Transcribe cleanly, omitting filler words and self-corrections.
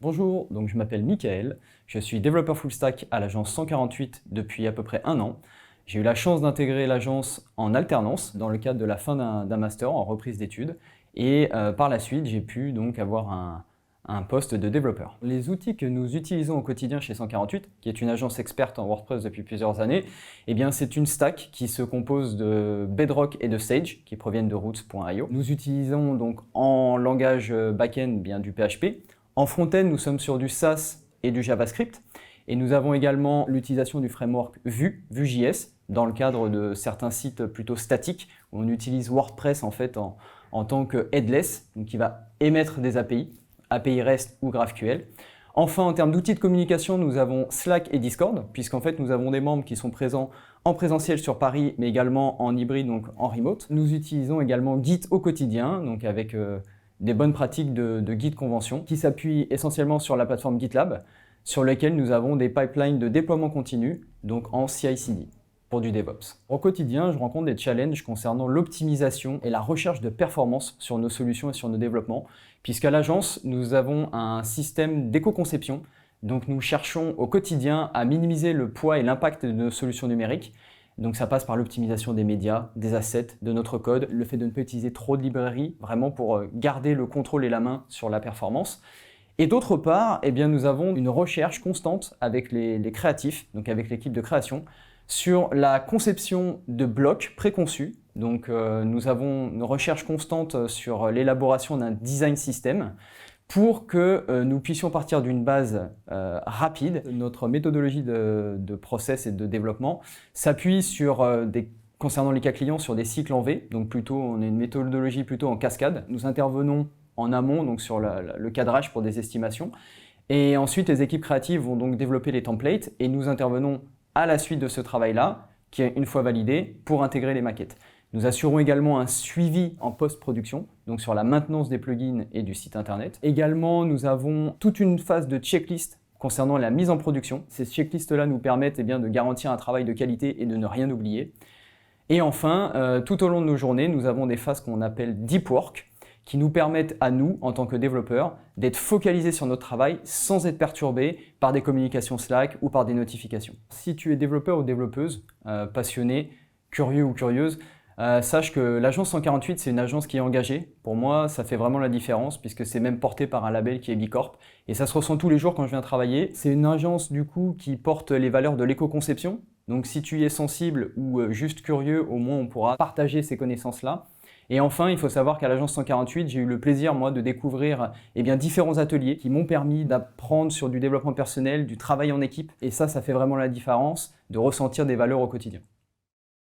Bonjour, donc je m'appelle Mickaël, je suis développeur full stack à l'agence 148 depuis à peu près 1 an. J'ai eu la chance d'intégrer l'agence en alternance dans le cadre de la fin d'un master en reprise d'études et par la suite j'ai pu donc avoir un poste de développeur. Les outils que nous utilisons au quotidien chez 148, qui est une agence experte en WordPress depuis plusieurs années, eh bien c'est une stack qui se compose de Bedrock et de Sage qui proviennent de Roots.io. Nous utilisons donc en langage back-end bien du PHP. En front-end, nous sommes sur du Sass et du JavaScript. Et nous avons également l'utilisation du framework Vue.js dans le cadre de certains sites plutôt statiques où on utilise WordPress en fait en tant que headless, donc qui va émettre des API REST ou GraphQL. Enfin, en termes d'outils de communication, nous avons Slack et Discord, puisqu'en fait, nous avons des membres qui sont présents en présentiel sur Paris, mais également en hybride, donc en remote. Nous utilisons également Git au quotidien, donc avec des bonnes pratiques de Git convention, qui s'appuient essentiellement sur la plateforme GitLab, sur lesquelles nous avons des pipelines de déploiement continu, donc en CI/CD, pour du DevOps. Au quotidien, je rencontre des challenges concernant l'optimisation et la recherche de performance sur nos solutions et sur nos développements, puisqu'à l'agence, nous avons un système d'éco-conception. Donc nous cherchons au quotidien à minimiser le poids et l'impact de nos solutions numériques. Donc ça passe par l'optimisation des médias, des assets, de notre code, le fait de ne pas utiliser trop de librairies, vraiment pour garder le contrôle et la main sur la performance. Et d'autre part, eh bien, nous avons une recherche constante avec les créatifs, donc avec l'équipe de création, sur la conception de blocs préconçus. Donc nous avons une recherche constante sur l'élaboration d'un design system pour que nous puissions partir d'une base rapide. Notre méthodologie de process et de développement s'appuie sur concernant les cas clients sur des cycles en V, donc plutôt on a une méthodologie plutôt en cascade. Nous intervenons en amont, donc sur le cadrage pour des estimations. Et ensuite, les équipes créatives vont donc développer les templates et nous intervenons à la suite de ce travail-là, qui est une fois validé, pour intégrer les maquettes. Nous assurons également un suivi en post-production, donc sur la maintenance des plugins et du site internet. Également, nous avons toute une phase de checklist concernant la mise en production. Ces checklists-là nous permettent de garantir un travail de qualité et de ne rien oublier. Et enfin, tout au long de nos journées, nous avons des phases qu'on appelle deep work, qui nous permettent à nous, en tant que développeurs, d'être focalisés sur notre travail sans être perturbés par des communications Slack ou par des notifications. Si tu es développeur ou développeuse, passionné, curieux ou curieuse, sache que l'agence 148, c'est une agence qui est engagée. Pour moi, ça fait vraiment la différence puisque c'est même porté par un label qui est Bicorp. Et ça se ressent tous les jours quand je viens travailler. C'est une agence du coup qui porte les valeurs de l'éco-conception. Donc si tu y es sensible ou juste curieux, au moins on pourra partager ces connaissances-là. Et enfin, il faut savoir qu'à l'agence 148, j'ai eu le plaisir, moi, de découvrir différents ateliers qui m'ont permis d'apprendre sur du développement personnel, du travail en équipe. Et ça fait vraiment la différence de ressentir des valeurs au quotidien.